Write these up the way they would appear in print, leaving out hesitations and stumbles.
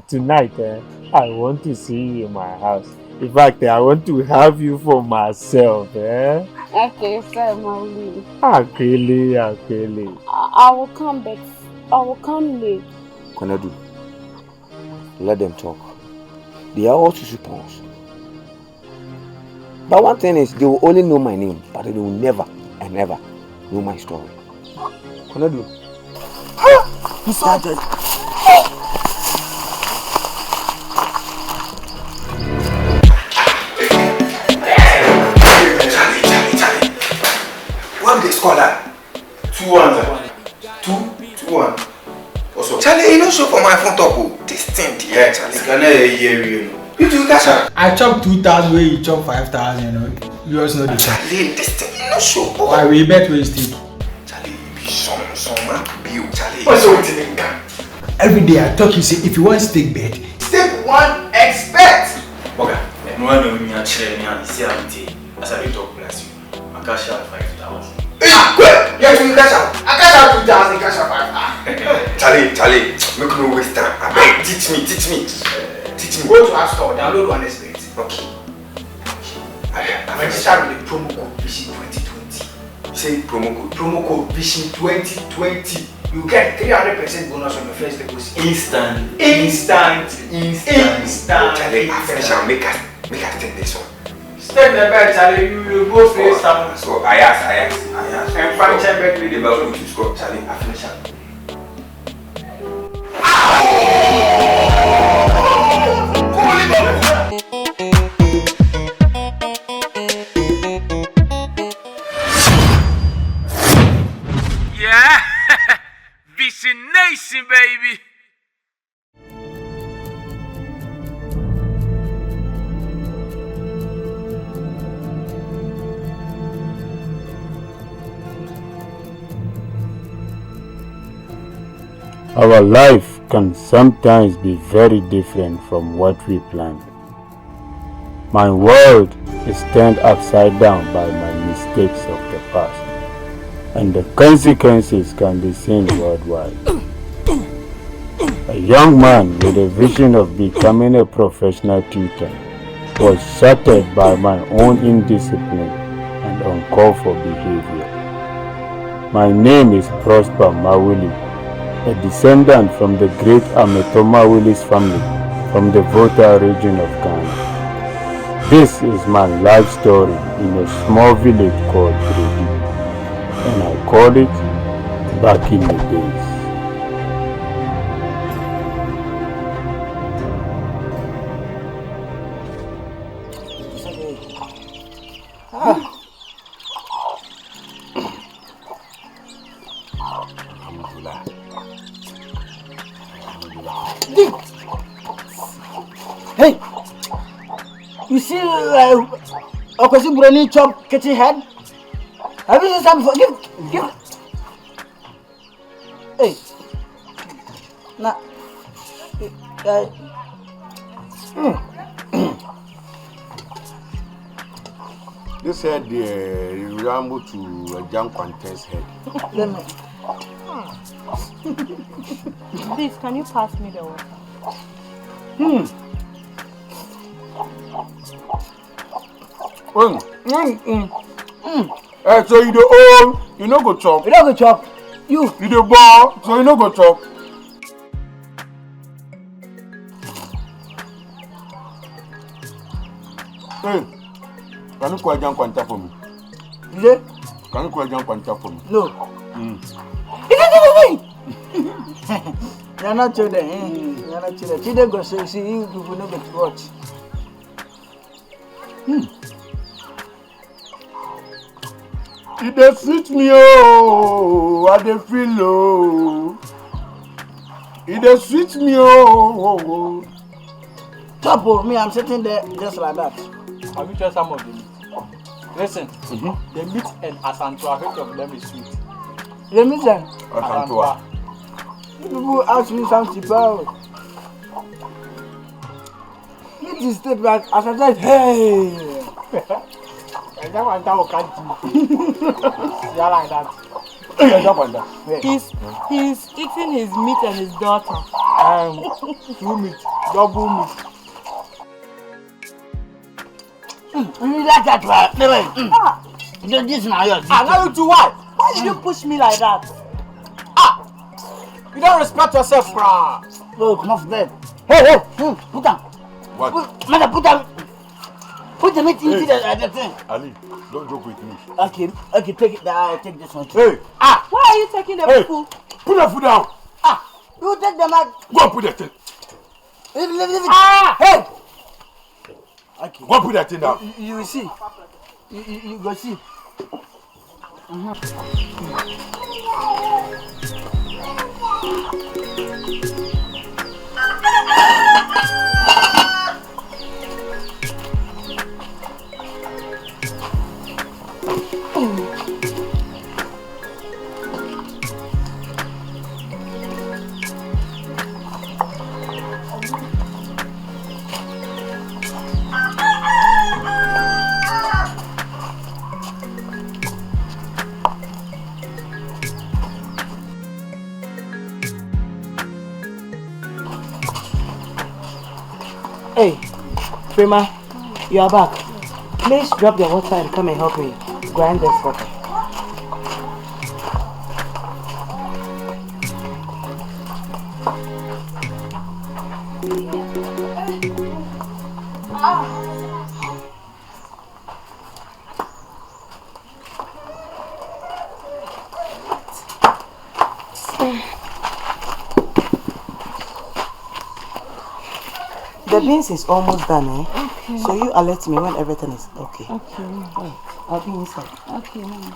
Tonight, I want to see you in my house. In fact, I want to have you for myself. Okay, sir, Mauli. Akele. I will come back. I will come late. Konadu, let them talk. They are all supposed. But one thing is, they will only know my name, but they will never and never know my story. Konadu. He started. Charlie. What did they score that? 2-1. 2-1. Also, Charlie, you don't show for my phone top. This thing, yeah, Charlie. Can I hear you? You do cash out. I chop 2,000 where you chop 5,000, you know. You also know the Charlie, this thing, you don't show. Why we bet wasted? Charlie, be some man, be you, Charlie. What's your thing? Every day I talk, you say, if you want steak bet, step 1, expect. Okay, no one know me and share me and see how it is. As I talk, bless you. I cash out 5,000. Yeah, quick! Yeah, you cash out. I cash out 2,000, cash out 5,000. Charlie, make no waste time. I beg, teach me. Go to our store, download one expert. Okay. I register with the promo code Vision 2020. Say promo code Vision 2020. You get 300% bonus on your first deposit. Instant. Charlie, I finish and make us take this one. Step the bed, Charlie. You will go face someone. So I ask. And find check back with the bell to score. Charlie, I finish up. Yeah, Vision Nation, baby. Our life can sometimes be very different from what we planned. My world is turned upside down by my mistakes of the past, and the consequences can be seen worldwide. A young man with a vision of becoming a professional tutor was shattered by my own indiscipline and uncalled for behavior. My name is Prosper Mawuli, a descendant from the great Ametoma Willis family from the Volta region of Ghana. This is my life story in a small village called Bredi, and I call it Back in the Days. Hey, you see, Okwesi Brony chop kitchen head? Have you seen some before? Give. Hey, nah. This head ramble to a jam contest head. Let me. Please, can you pass me the water? So you the old, you no go chop. You no go chop. You the ball, so you no go chop. Hey, can you call a jam contest for me? Yeah? Can you call a jam contest for me? No. You're not children, You're not children. Children go see you will not get to watch. It dey sweet me, oh, I dey feel oh. It dey sweet me, oh. Top of me, I'm sitting there just like that. Have you tried some of the meat? Listen, the meat and asantua, which of them is sweet? The meat and Asantua. People ask me something about meat is step back as I said, hey. I don't want to can't yeah, like that. He's eating his meat and his daughter. 2 meat, double meat. You like that, right? This now yours. Now you do what? Why did you push me like that? You don't respect yourself, bruh. Oh, come off bed. Hey, put down. What? Put down. Put the meat into the thing. Ali, don't joke with me. Okay, take it. Take this one. Hey! Why are you taking the food? Put the food down! You take the mic. Go and put that thing. Leave it. Hey! Okay. Go and put that thing down. You will see. You go see. Hey, Prima, you are back. Please drop the water and come and help me grind this water. The beans is almost done, eh? Okay. So you alert me when everything is okay. Okay. I'll be inside. Okay, Mama.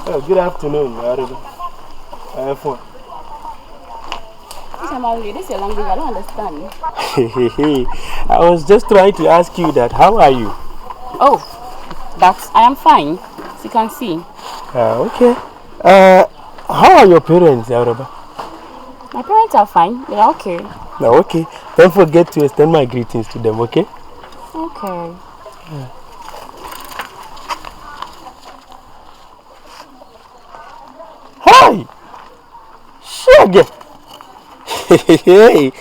Oh, good afternoon, Ariba. Fine. This is your language, I don't understand. I was just trying to ask you that. How are you? Oh, I am fine, as you can see. Okay. How are your parents, Ariba? My parents are fine, they are okay. Okay. Don't forget to extend my greetings to them, okay? Okay. Hi! Shaggy! Hey!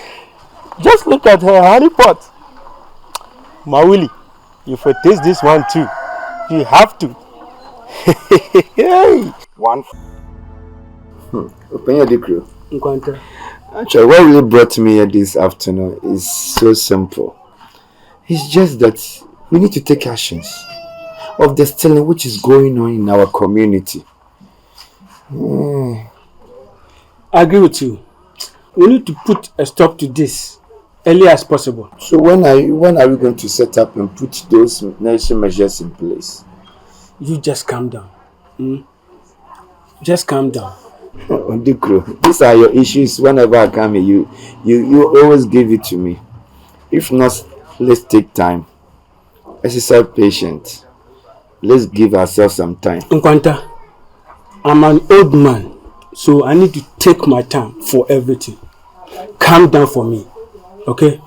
Just look at her honey pot. Mawili, if you taste this one too, you have to. Hey! One. Open your decree. Nkwanta. Actually, what really brought me here this afternoon is so simple. It's just that we need to take actions of the stealing which is going on in our community. I agree with you. We need to put a stop to this early as possible. So when are we going to set up and put those necessary measures in place? You just calm down. Just calm down. Ondikro, these are your issues. Whenever I come here, you always give it to me. If not, let's take time. Exercise patience. Let's give ourselves some time. Nkwanta, I'm an old man, so I need to take my time for everything. Calm down for me, okay?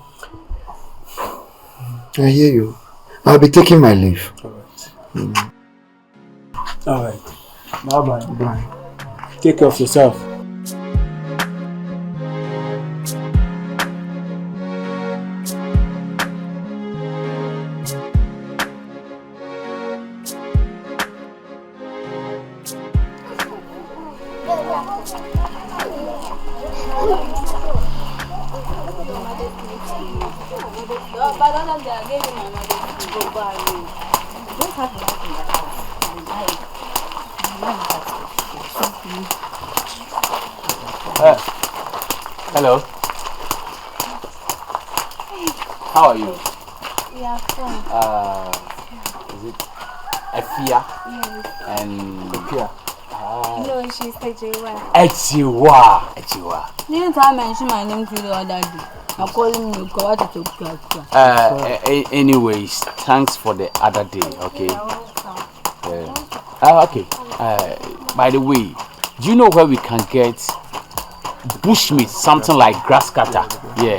I hear you. I'll be taking my leave. All right. Bye-bye. Bye. Take care of yourself. Hello. How are you? We are fine. Is it Afia? Yes. And Afia. No, she's Ejiwa. Ejiwa. Didn't I mention my name to the other day? I call him to anyways, thanks for the other day, okay? Okay. By the way, do you know where we can get bushmeat, something like grass cutter? Yeah.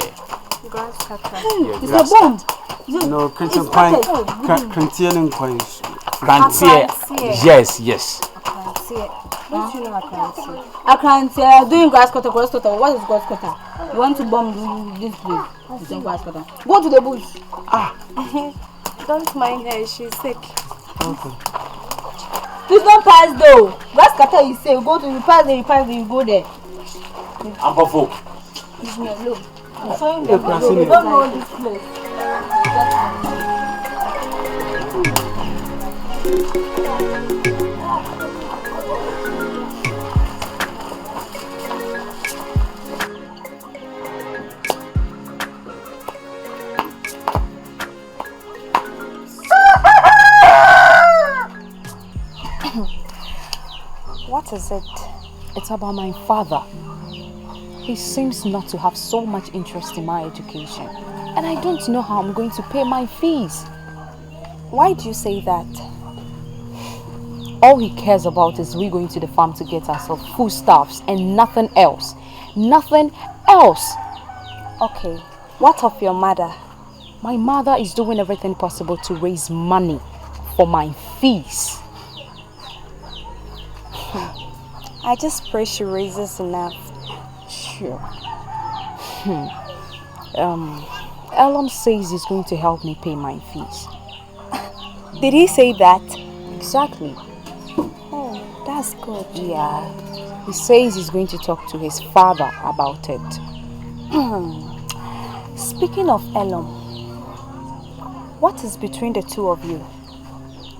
Grass cutter. Yeah, it's a bomb. No, containing coins. Yes, yes. Don't you know I can't doing grass cutter. What is grass cutter? You want to bomb this place? It's a grass cutter. Go to the bush. Don't mind her, she's sick. Okay. Please don't pass though. Grass cutter is safe. Go to you pass there, you go there. I'm for Leave me alone. I'm showing them. They don't know this place. What is it? It's about my father. He seems not to have so much interest in my education. And I don't know how I'm going to pay my fees. Why do you say that? All he cares about is we going to the farm to get ourselves foodstuffs and nothing else. Nothing else. Okay, what of your mother? My mother is doing everything possible to raise money for my fees. I just pray she raises enough. Sure. Elam says he's going to help me pay my fees. Did he say that? Exactly. Oh, that's good. Yeah. He says he's going to talk to his father about it. Speaking of Elam, what is between the two of you?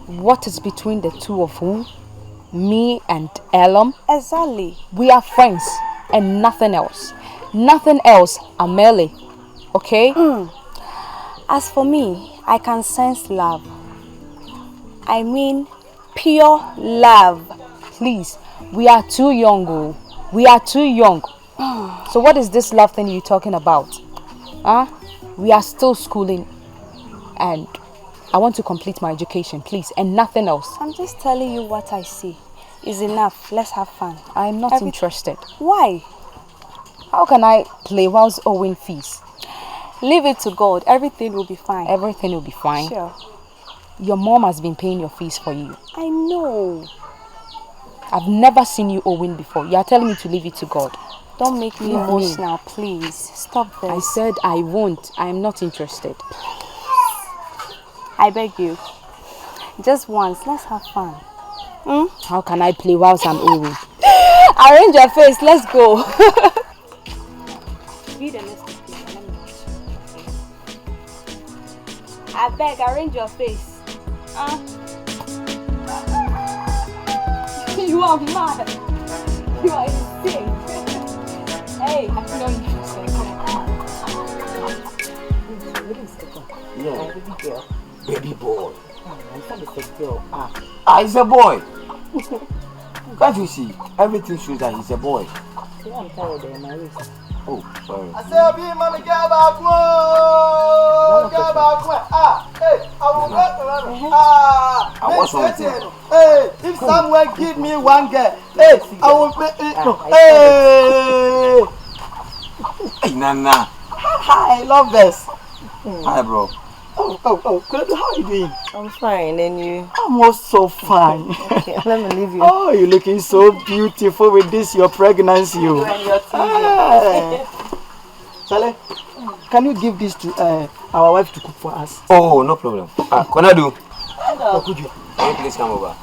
What is between the two of who? Me and Elam? Exactly. We are friends and nothing else. Nothing else, Amelie. Okay? As for me, I can sense love. I mean, pure love. Please, we are too young. Oh. We are too young. So what is this love thing you're talking about? Huh? We are still schooling and I want to complete my education, please, and nothing else. I'm just telling you what I see. Is enough. Let's have fun. I'm not interested. Why? How can I play whilst owing fees? Leave it to God. Everything will be fine. Everything will be fine? Sure. Your mom has been paying your fees for you. I know. I've never seen you owing before. You are telling me to leave it to God. Don't make me emotional, please. Stop this. I said I won't. I am not interested. I beg you. Just once. Let's have fun. How can I play whilst I'm owing? Arrange your face. Let's go. I beg, arrange your face. You are mad. You are insane. Hey, I know you say. Yeah. Baby girl. Baby boy. It's a girl. He's a boy. Can't you see? Everything shows that he's a boy. Yeah, I'm tired of my waist. Oh, sorry. I said, "Be mommy, get back one, get back one." Hey, I will get I was waiting. Hey, if someone give me one girl, hey, I will pay it. Hey, Hey, Nana. Hi, love this. Hi, bro. Oh, good. How are you doing? I'm fine, and you? I'm also fine. Okay, let me leave you. Oh, you're looking so beautiful with this, your pregnancy. You and your TV. Charlie, can you give this to our wife to cook for us? Oh, no problem. Konadu. What could you? Can you please come over?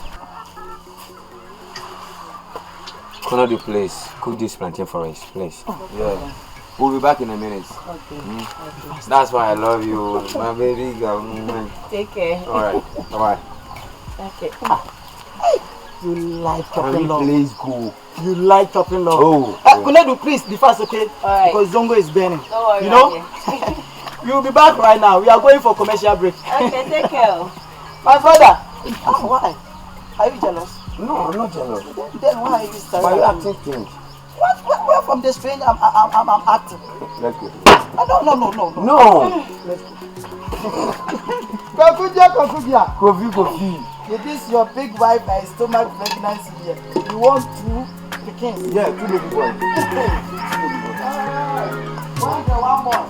Konadu, please cook this plantain for us, please. Yeah. We'll be back in a minute. Okay. That's why I love you, my baby girl. Take care. Alright, bye-bye. Okay. You like chopping log. Please go. You like chopping log. Oh. Kuledu, please be fast, okay? Alright. Because Zongo is burning. Don't worry, you know? You'll be back right now. We are going for commercial break. Okay, take care. My father. Why? Are you jealous? No, I'm not jealous. Then why are you staring? Why are you at acting me? strange? What? Where from the strange I'm acting? Let's go. No. No. Let's go. Kofi. It is your big wife and stomach pregnancy here. You want 2 chickens? Yeah, 2 baby boys. One girl, one boy.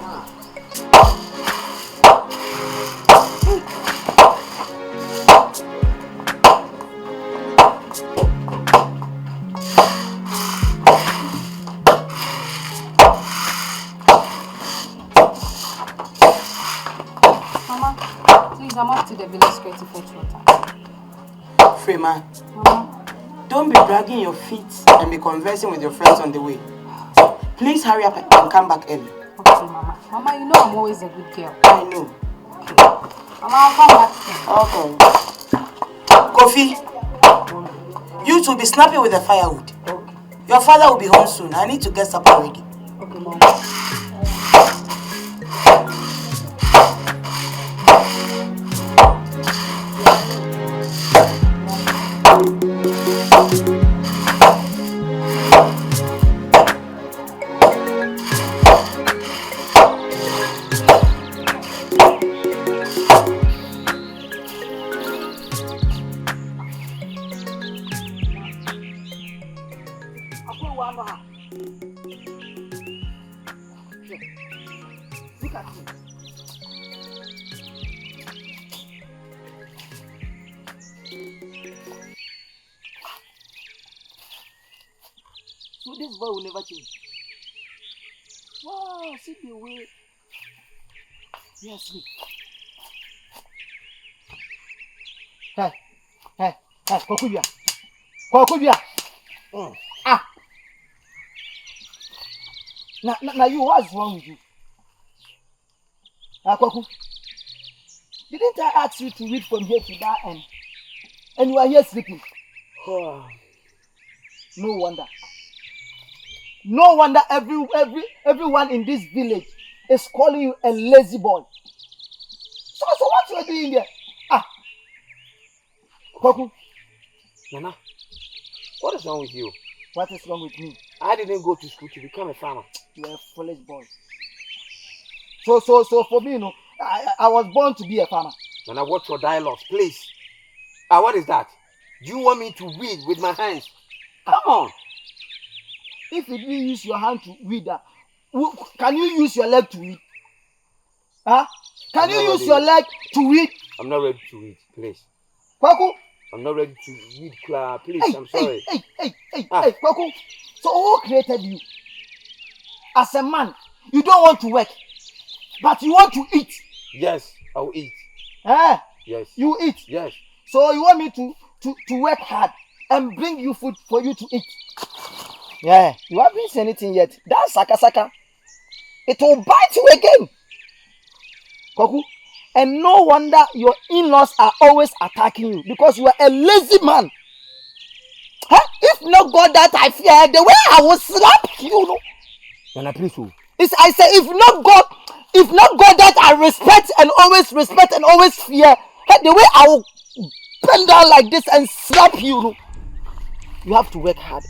Mama, please, I'm off to the village square to fetch water. Freeman, Mama. don't be dragging your feet and be conversing with your friends on the way. Please hurry up and come back early. Okay, Mama. Mama, you know I'm always a good girl. I know. Okay. Mama, I'll come back soon. Okay. Kofi, you two be snapping with the firewood. Okay. Your father will be home soon. I need to get supper ready. Okay, Mama. Look at him. So this boy will never change. Wow, see the way he has sleep. Hey, Kokubia. Now you, what's wrong with you? Kwaku, didn't I ask you to read from here to that end? And you are here sleeping. No wonder. No wonder everyone in this village is calling you a lazy boy. So what you are doing there? Kwaku. Nana, what is wrong with you? What is wrong with me? I didn't go to school to become a farmer. You are a foolish boy. So for me, you know, I was born to be a farmer. Nana, watch your dialogues, please. What is that? Do you want me to weed with my hands? Come on. If you didn't use your hand to weed, can you use your leg to weed? Huh? Can you use your leg to weed? I'm not ready to weed, please. Kwaku? I'm not ready to weed, Clara. Please, I'm sorry. Hey, Kwaku. So who created you? As a man, you don't want to work, but you want to eat. Yes, I'll eat. Yes. You eat? Yes. So you want me to work hard and bring you food for you to eat? Yeah. You haven't seen anything yet. That's saka. It will bite you again. Kwaku. And no wonder your in-laws are always attacking you because you are a lazy man. If not God that I fear, the way I will slap you, no. Nana, please. I say, if not God that I respect and always fear, the way I will bend down like this and slap you, no. You have to work hard.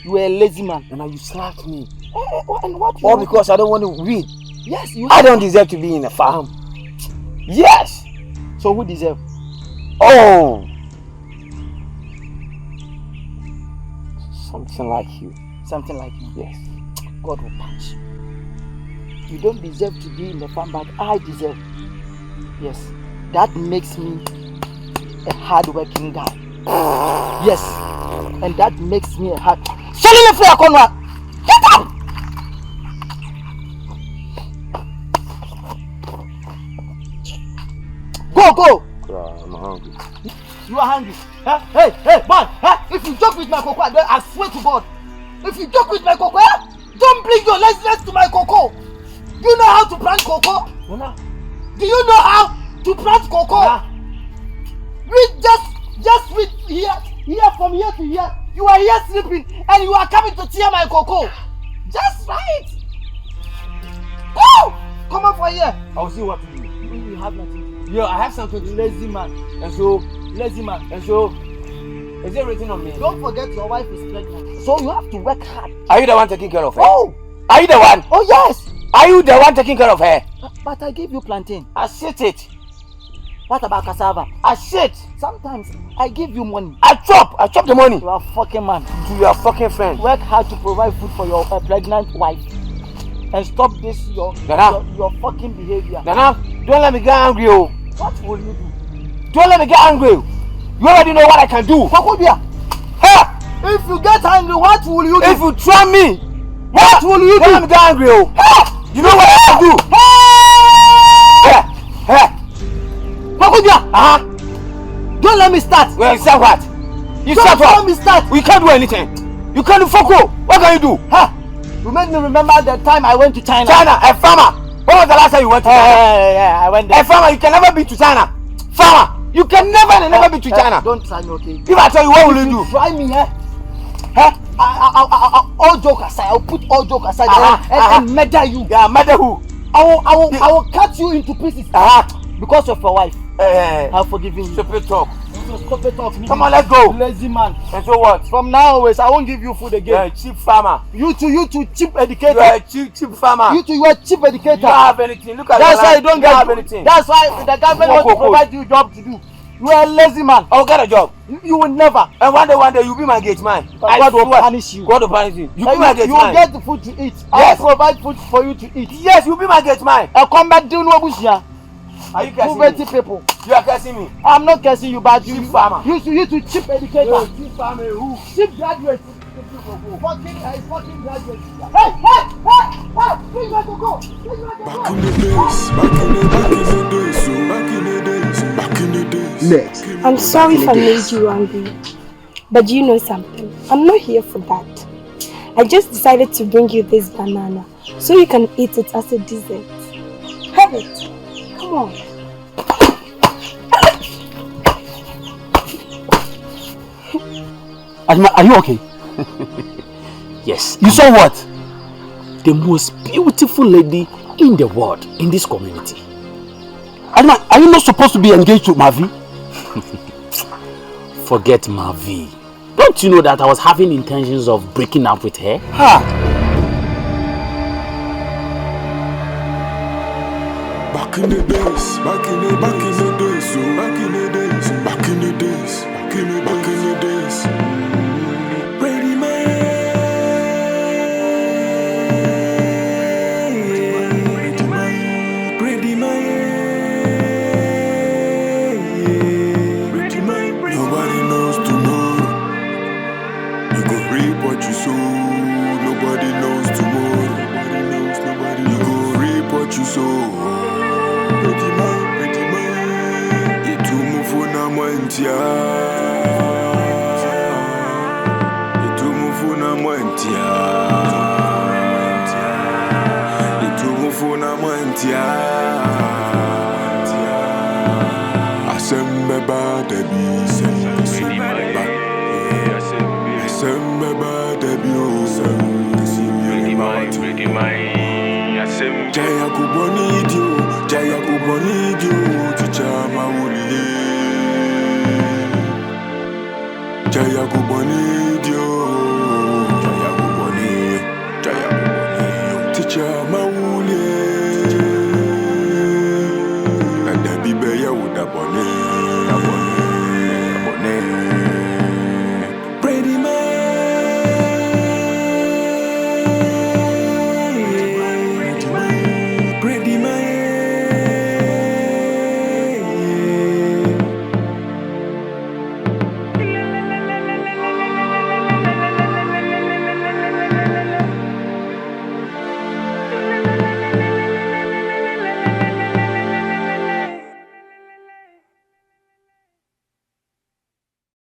You are a lazy man. Nana, you slapped me. And what? All because I don't want to weed. Yes, you. I don't deserve to be in a farm. Yes. So who deserve? Oh. Something like you. Something like you? Yes. God will punish you. You don't deserve to be in the farm, but I deserve. Yes. That makes me a hard-working guy. Yes. And that makes me a hard... Get up! Go! I'm hungry. You are hungry. Hey, boy! If you joke with my cocoa, I swear to God. If you joke with my cocoa, don't bring your laziness to my cocoa. Do you know how to plant cocoa? Nana. Do you know how to plant cocoa? Nana. We just Just read here from here to here. You are here sleeping and you are coming to tear my cocoa. Just right. Go! Come on for here. I'll see what to do. You have nothing. Yo, I have something to do. Lazy man. And so, is it written on me? Don't forget your wife is pregnant. So you have to work hard. Are you the one taking care of her? Oh! Are you the one? Oh yes! Are you the one taking care of her? But I gave you plantain. I shit it. What about cassava? I shit. Sometimes I give you money. I chop the money. You are a fucking man. To your fucking friend. Work hard to provide food for your pregnant wife. And stop this your fucking behavior. Nana, don't let me get angry. Oh. What will you do? Don't let me get angry. You already know what I can do. Ha! If you get angry, what will you do? If you try me, what will you do? Don't let me get angry. Oh. You know what I can do. Don't let me start. Well, start what? You don't start what? Let me start. We can't do anything. You can't do fuck. What can you do? You made me remember the time I went to China. China, a farmer. When was the last time you went to China? Yeah, I went there. A farmer, you can never be to China. Farmer, you can never be to China. Don't try me, okay? If I tell you, what will you do? Try me, all joke aside, I'll put all joke aside and murder you. Yeah, murder who? I will cut you into pieces. Because of your wife. I've forgiven you. Stupid talk. Stupid talk. Come on, let's go. Lazy man. And so what? From now onwards, I won't give you food again. You're a cheap farmer. You too, cheap educator. You're a cheap farmer. You are a cheap educator. You don't have anything. Look at that's why you don't have anything. That's why the government wants to provide you a job to do. You are a lazy man. I'll get a job. You will never. And one day you'll be my gate man. God will punish you. God will punish you. You be my gate man. You will get the food to eat. Yes. I will provide food for you to eat. Yes, you'll be my gate man. I'll come back to Nobushia. Are you cursing me? People. You are cursing me. I'm not cursing you, but cheap farmer. You to cheap educator. Yo, cheap farmer who? Cheap graduate. Fucking graduate. Hey! Bring my go. Back in the days. Next. I'm sorry if I made you angry, but you know something? I'm not here for that. I just decided to bring you this banana so you can eat it as a dessert. Have it. Come on. Adma, are you okay? Yes. You saw what? The most beautiful lady in the world, in this community. Adma, are you not supposed to be engaged to Mavi? Forget Mavi. Don't you know that I was having intentions of breaking up with her? Back in the days, back in the days. Ready my Nobody knows tomorrow. You go reap what you sow. Nobody knows tomorrow. You go reap what you sow. Ready man. Itu mufuna mwentia. Asembeba debi. Jaya kuboni dio, ticha mawuli. Jaya kuboni dio, ticha mawuli.